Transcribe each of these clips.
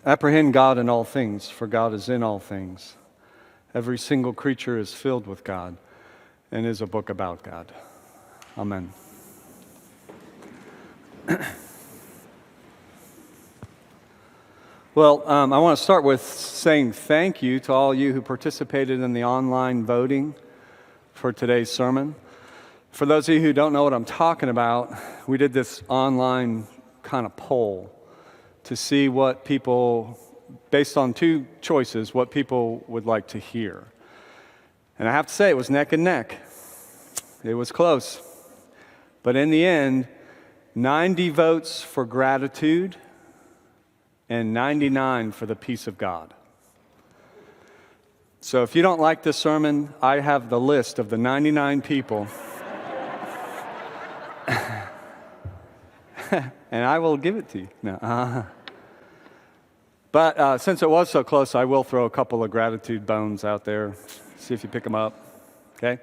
Apprehend God in all things, for God is in all things. Every single creature is filled with God and is a book about God. Amen. Well, I want to start with saying thank you to all you who participated in the online voting for today's sermon. For those of you who don't know what I'm talking about, we did this online kind of poll to see what people, based on two choices, what people would like to hear. And I have to say, it was neck and neck. It was close. But in the end, 90 votes for gratitude and 99 for the peace of God. So if you don't like this sermon, I have the list of the 99 people. And I will give it to you. No. But since it was so close, I will throw a couple of gratitude bones out there. See if you pick them up. Okay?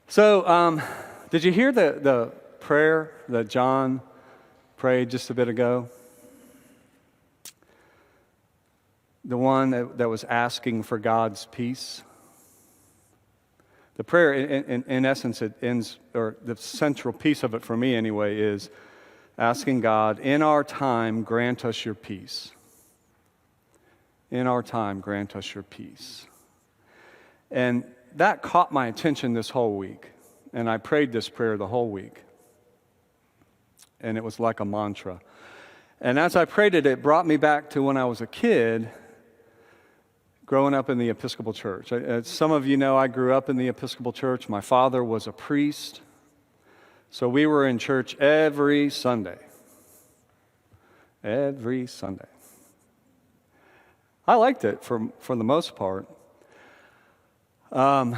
So, did you hear the prayer that John prayed just a bit ago? The one that was asking for God's peace? The prayer, in essence, it ends, or the central piece of it for me anyway, is asking God, in our time, grant us your peace. In our time, grant us your peace. And that caught my attention this whole week. And I prayed this prayer the whole week. And it was like a mantra. And as I prayed it, it brought me back to when I was a kid, growing up in the Episcopal Church. As some of you know, I grew up in the Episcopal Church. My father was a priest. So we were in church every Sunday. Every Sunday. I liked it for the most part. And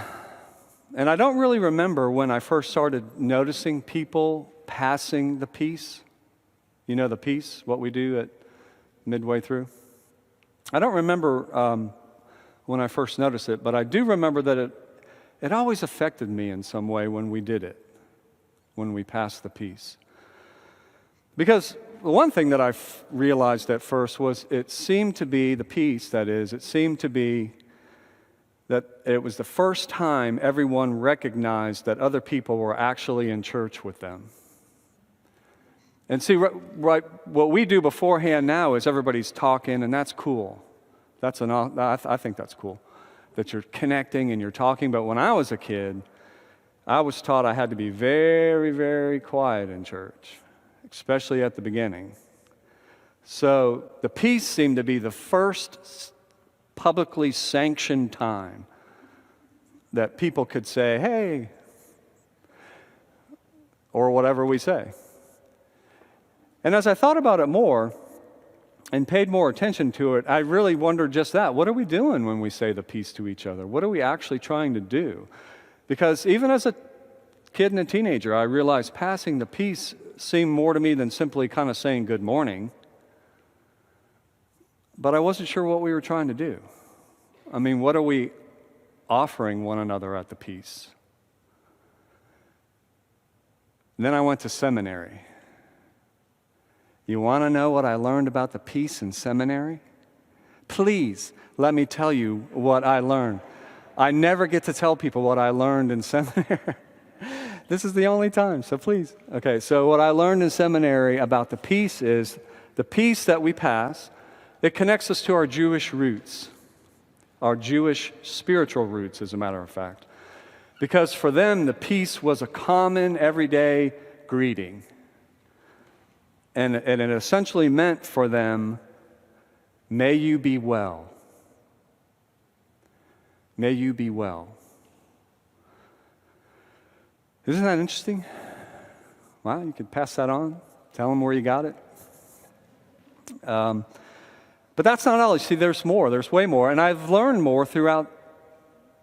I don't really remember when I first started noticing people passing the peace. You know the peace, what we do at midway through? I don't remember when I first noticed it, but I do remember that it always affected me in some way when we did it, when we passed the peace. Because the one thing that I realized at first was it seemed to be the peace, that is, it seemed to be that it was the first time everyone recognized that other people were actually in church with them. And see, right, what we do beforehand now is everybody's talking, and that's cool. I think that's cool, that you're connecting and you're talking. But when I was a kid, I was taught I had to be very, very quiet in church, especially at the beginning. So the peace seemed to be the first publicly sanctioned time that people could say, hey, or whatever we say. And as I thought about it more and paid more attention to it, I really wondered just that. What are we doing when we say the peace to each other? What are we actually trying to do? Because even as a kid and a teenager, I realized passing the peace seemed more to me than simply kind of saying good morning. But I wasn't sure what we were trying to do. I mean, what are we offering one another at the peace? And then I went to seminary. You want to know what I learned about the peace in seminary? Please, let me tell you what I learned. I never get to tell people what I learned in seminary. This is the only time, so please. Okay, so what I learned in seminary about the peace is the peace that we pass, it connects us to our Jewish roots, our Jewish spiritual roots, as a matter of fact. Because for them, the peace was a common, everyday greeting. And it essentially meant for them, may you be well. May you be well. Isn't that interesting? Well, you could pass that on. Tell them where you got it. But that's not all. You see, there's more. There's way more. And I've learned more throughout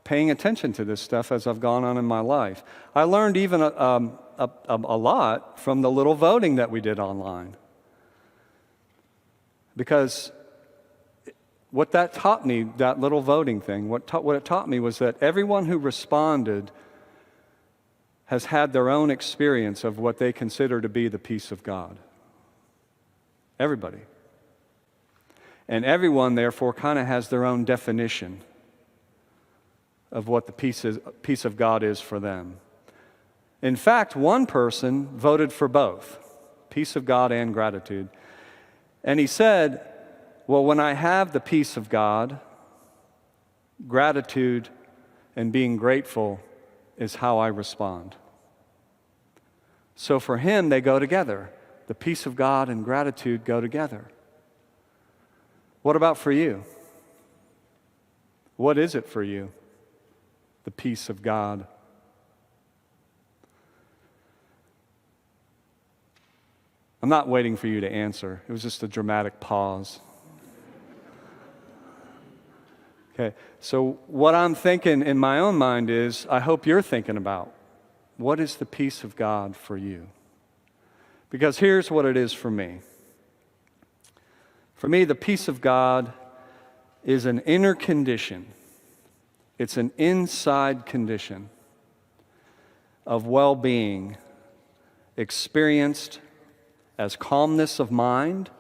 paying attention to this stuff as I've gone on in my life. I learned even a lot from the little voting that we did online. Because what that taught me, that little voting thing, what it taught me was that everyone who responded has had their own experience of what they consider to be the peace of God. Everybody. And everyone, therefore, kind of has their own definition of what the peace of God is for them. In fact, one person voted for both, peace of God and gratitude. And he said, well, when I have the peace of God, gratitude and being grateful is how I respond. So for him, they go together. The peace of God and gratitude go together. What about for you? What is it for you? The peace of God. I'm not waiting for you to answer. It was just a dramatic pause. Okay, so what I'm thinking in my own mind is, I hope you're thinking about, what is the peace of God for you? Because here's what it is for me. For me, the peace of God is an inner condition. It's an inside condition of well-being experienced as calmness of mind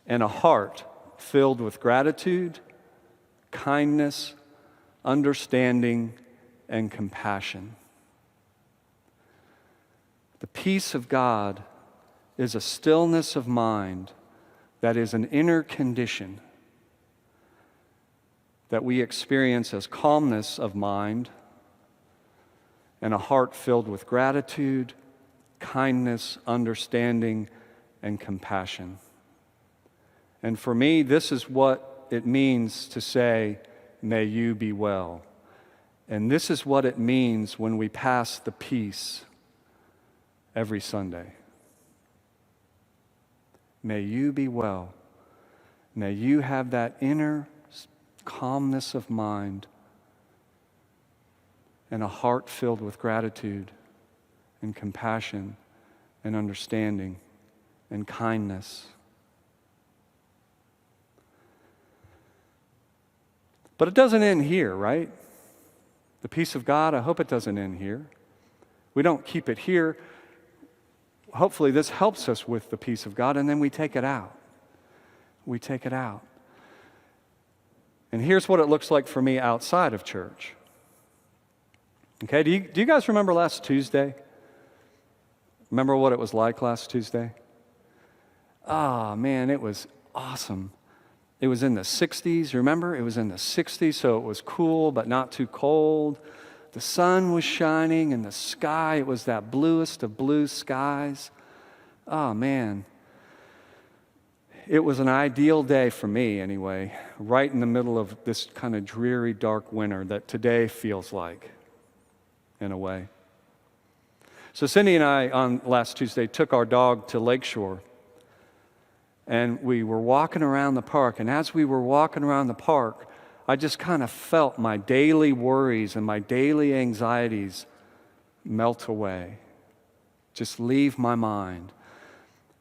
and a heart filled with gratitude, kindness, understanding, and compassion. The peace of God is a stillness of mind that is an inner condition that we experience as calmness of mind and a heart filled with gratitude, kindness, understanding, and compassion. And for me, this is what it means to say, may you be well. And this is what it means when we pass the peace every Sunday. May you be well. May you have that inner calmness of mind and a heart filled with gratitude and compassion and understanding and kindness. But it doesn't end here, right? The peace of God, I hope it doesn't end here. We don't keep it here. Hopefully this helps us with the peace of God, and then we take it out. We take it out. And here's what it looks like for me outside of church. Okay, do you guys remember last Tuesday? Remember what it was like last Tuesday? Ah, man, it was awesome. It was in the 60s, remember? It was in the 60s, so it was cool but not too cold. The sun was shining in the sky. It was that bluest of blue skies. Oh, man. It was an ideal day for me, anyway, right in the middle of this kind of dreary, dark winter that today feels like, in a way. So Cindy and I, on last Tuesday, took our dog to Lakeshore. And we were walking around the park. And as we were walking around the park, I just kind of felt my daily worries and my daily anxieties melt away, just leave my mind.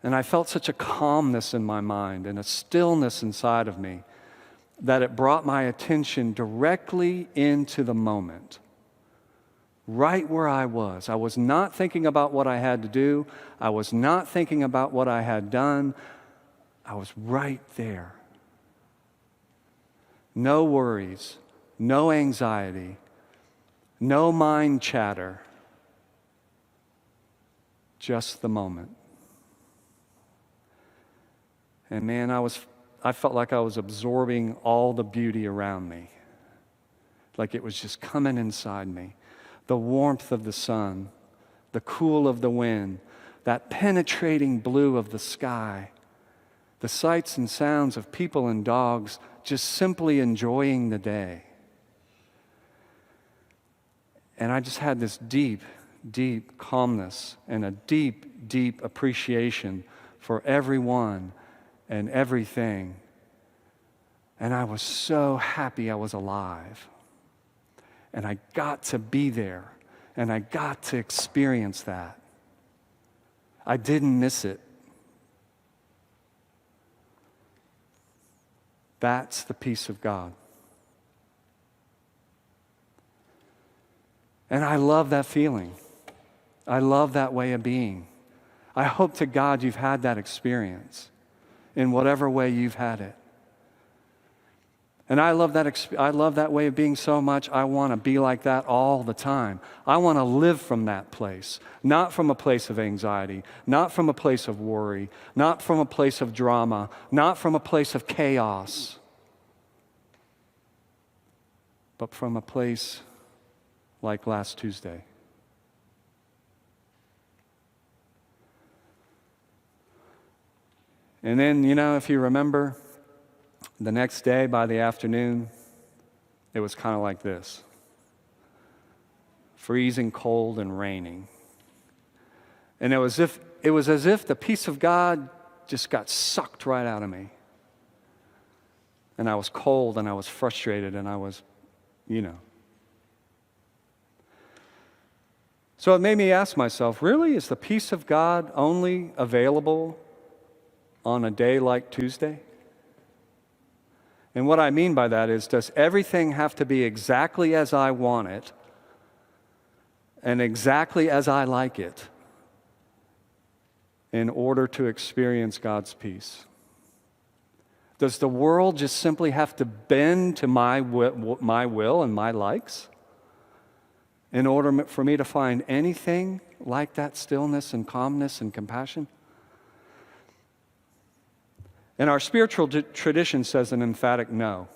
And I felt such a calmness in my mind and a stillness inside of me that it brought my attention directly into the moment, right where I was. I was not thinking about what I had to do. I was not thinking about what I had done. I was right there. No worries, no anxiety, no mind chatter, just the moment. And man, I felt like I was absorbing all the beauty around me, like it was just coming inside me. The warmth of the sun, the cool of the wind, that penetrating blue of the sky, the sights and sounds of people and dogs just simply enjoying the day. And I just had this deep, deep calmness and a deep, deep appreciation for everyone and everything. And I was so happy I was alive. And I got to be there. And I got to experience that. I didn't miss it. That's the peace of God. And I love that feeling. I love that way of being. I hope to God you've had that experience. in whatever way you've had it. And I love that way of being so much. I want to be like that all the time. I want to live from that place, not from a place of anxiety, not from a place of worry, not from a place of drama, not from a place of chaos, but from a place like last Tuesday. And then, if you remember, the next day by the afternoon, it was kind of like this. Freezing cold and raining. And it was as if the peace of God just got sucked right out of me. And I was cold and I was frustrated and I was, So it made me ask myself, really, is the peace of God only available on a day like Tuesday? And what I mean by that is, does everything have to be exactly as I want it and exactly as I like it in order to experience God's peace? Does the world just simply have to bend to my will and my likes in order for me to find anything like that stillness and calmness and compassion? And our spiritual tradition says an emphatic no.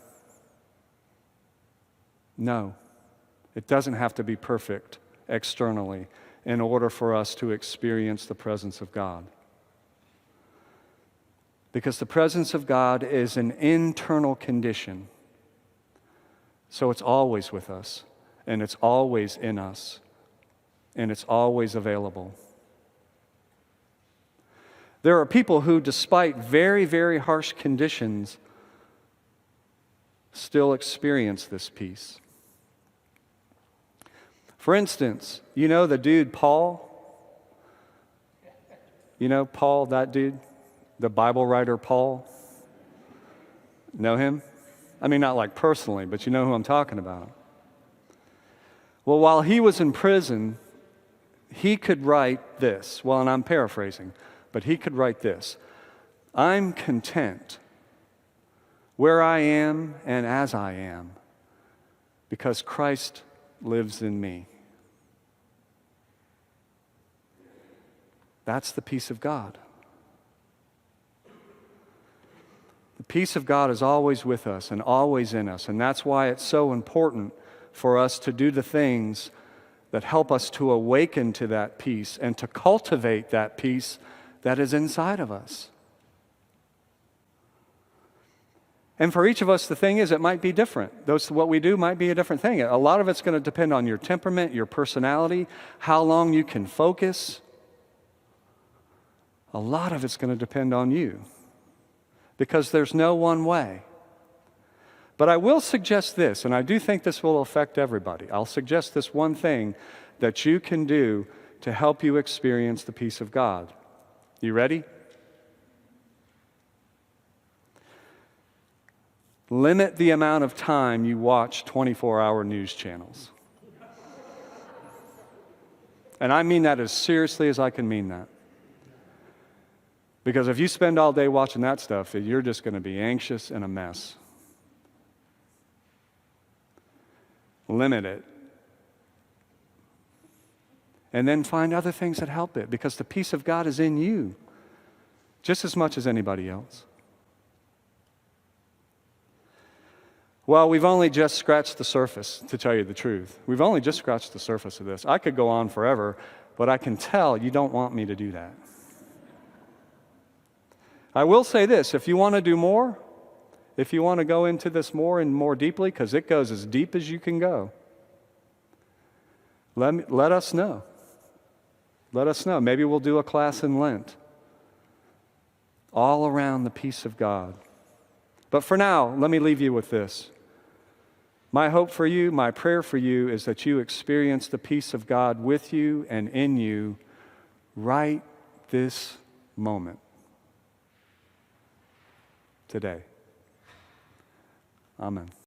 No. It doesn't have to be perfect externally in order for us to experience the presence of God. Because the presence of God is an internal condition. So it's always with us, and it's always in us, and it's always available. There are people who, despite very, very harsh conditions, still experience this peace. For instance, the dude Paul? Paul, that dude? The Bible writer Paul? Know him? I mean, not like personally, but you know who I'm talking about. Well, while he was in prison, he could write this. Well, and I'm paraphrasing. But he could write this: I'm content where I am and as I am, because Christ lives in me. That's the peace of God. The peace of God is always with us and always in us, and that's why it's so important for us to do the things that help us to awaken to that peace and to cultivate that peace that is inside of us. And for each of us, the thing is, it might be different. What we do might be a different thing. A lot of it's going to depend on your temperament, your personality, how long you can focus. A lot of it's going to depend on you, because there's no one way. But I will suggest this, and I do think this will affect everybody. I'll suggest this one thing that you can do to help you experience the peace of God. You ready? Limit the amount of time you watch 24-hour news channels. And I mean that as seriously as I can mean that. Because if you spend all day watching that stuff, you're just going to be anxious and a mess. Limit it. And then find other things that help it, because the peace of God is in you just as much as anybody else. Well, we've only just scratched the surface, to tell you the truth. We've only just scratched the surface of this. I could go on forever, but I can tell you don't want me to do that. I will say this: if you want to do more, if you want to go into this more and more deeply, because it goes as deep as you can go, let us know. Let us know. Maybe we'll do a class in Lent, all around the peace of God. But for now, let me leave you with this. My hope for you, my prayer for you, is that you experience the peace of God with you and in you right this moment, today. Amen.